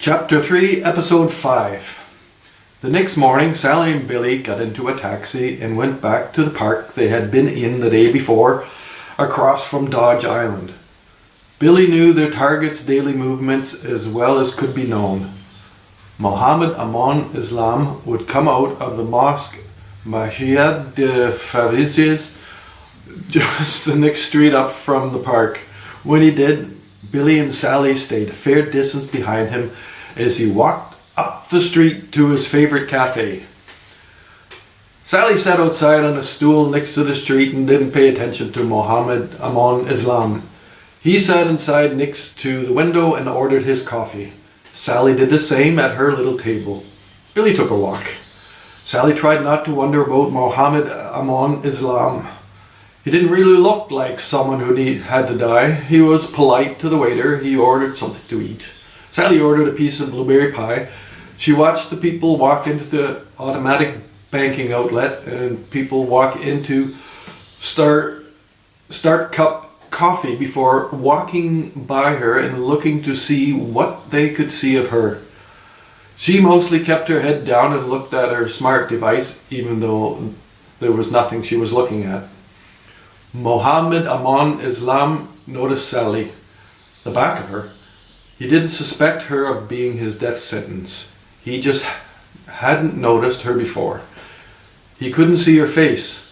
Chapter 3, Episode 5. The next morning, Sally and Billy got into a taxi and went back to the park they had been in the day before, across from Dodge Island. Billy knew their target's daily movements as well as could be known. Muhammad Amon Islam would come out of the mosque Masjid just the next street up from the park. When he did, Billy and Sally stayed a fair distance behind him as he walked up the street to his favorite café. Sally sat outside on a stool next to the street and didn't pay attention to Muhammad Amon Islam. He sat inside next to the window and ordered his coffee. Sally did the same at her little table. Billy took a walk. Sally tried not to wonder about Muhammad Amon Islam. He didn't really look like someone who had to die. He was polite to the waiter. He ordered something to eat. Sally ordered a piece of blueberry pie. She watched the people walk into the automatic banking outlet and people walk into Startcup Coffee before walking by her and looking to see what they could see of her. She mostly kept her head down and looked at her smart device, even though there was nothing she was looking at. Muhammad Amon Islam noticed Sally, the back of her. He didn't suspect her of being his death sentence. He just hadn't noticed her before. He couldn't see her face.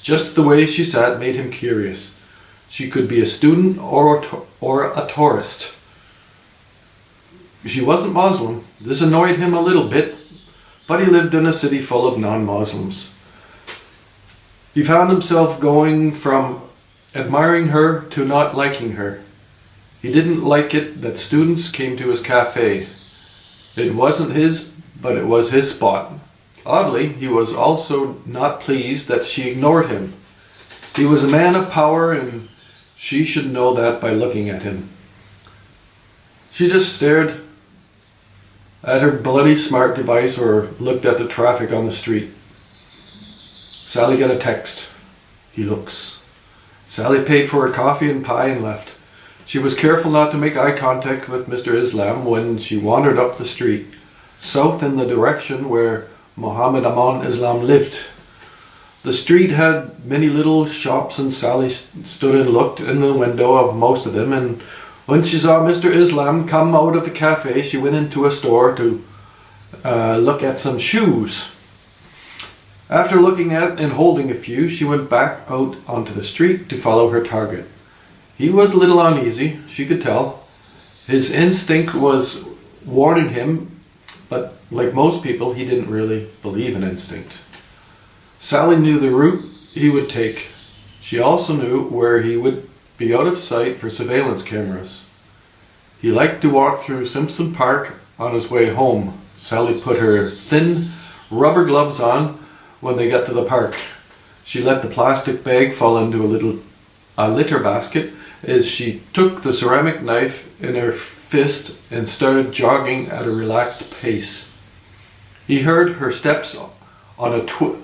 Just the way she sat made him curious. She could be a student or a tourist. She wasn't Muslim. This annoyed him a little bit, but he lived in a city full of non-Muslims. He found himself going from admiring her to not liking her. He didn't like it that students came to his cafe. It wasn't his, but it was his spot. Oddly, he was also not pleased that she ignored him. He was a man of power and she should know that by looking at him. She just stared at her bloody smart device or looked at the traffic on the street. Sally got a text. He looks. Sally paid for her coffee and pie and left. She was careful not to make eye contact with Mr. Islam when she wandered up the street, south in the direction where Muhammad Amon Islam lived. The street had many little shops and Sally stood and looked in the window of most of them, and when she saw Mr. Islam come out of the cafe, she went into a store to look at some shoes. After looking at and holding a few, she went back out onto the street to follow her target. He was a little uneasy, she could tell. His instinct was warning him, but like most people, he didn't really believe in instinct. Sally knew the route he would take. She also knew where he would be out of sight for surveillance cameras. He liked to walk through Simpson Park on his way home. Sally put her thin rubber gloves on when they got to the park. She let the plastic bag fall into a litter basket as she took the ceramic knife in her fist and started jogging at a relaxed pace. He heard her step on a twig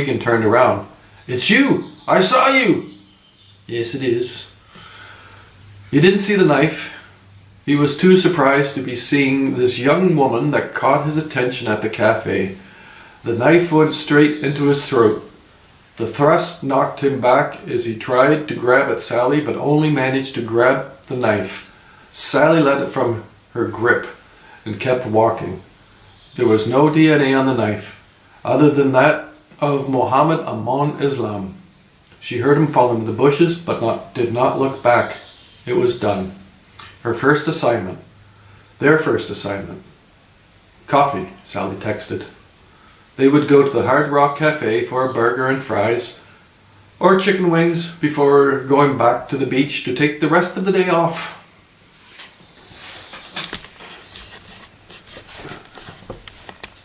and turned around. "It's you! I saw you!" "Yes, it is." He didn't see the knife. He was too surprised to be seeing this young woman that caught his attention at the cafe. The knife went straight into his throat. The thrust knocked him back as he tried to grab at Sally, but only managed to grab the knife. Sally let it from her grip and kept walking. There was no DNA on the knife, other than that of Muhammad Amon Islam. She heard him fall into the bushes, but did not look back. It was done. Her first assignment. Their first assignment. "Coffee," Sally texted. They would go to the Hard Rock Cafe for a burger and fries, or chicken wings before going back to the beach to take the rest of the day off.